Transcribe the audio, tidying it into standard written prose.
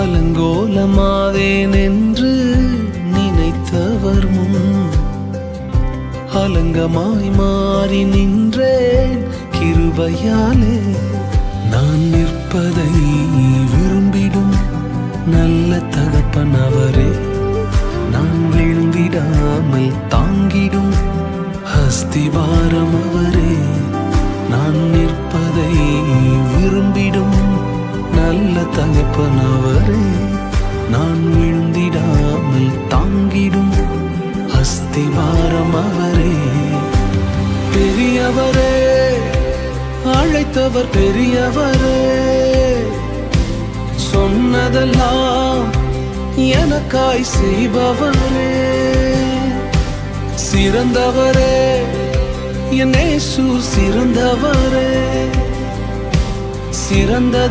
அலங்கோலமாவேன் என்று நினைத்தவர் முன் அலங்கமாய் மாறி நின்றேன் கிருபையாலே. நான் நிற்பதை விரும்பிடும் நல்ல தகப்பன் அவரே, நான் விழுந்திடாமல் தாங்கிடும் அஸ்திவாரம் அவரே. நான் நிற்பதை விரும்பிடும் நல்ல தகப்பன் அவரே, நான் விழுந்திடாமல் தாங்கிடும் அஸ்திவாரம் அவரே. பெரியவரே, அழைத்தவர் பெரியவரே, சொன்னதெல்லாம் எனக்காய் செய்பவரே. சிறந்தவரே, என் இயேசு சிறந்தவரே, சிறந்தது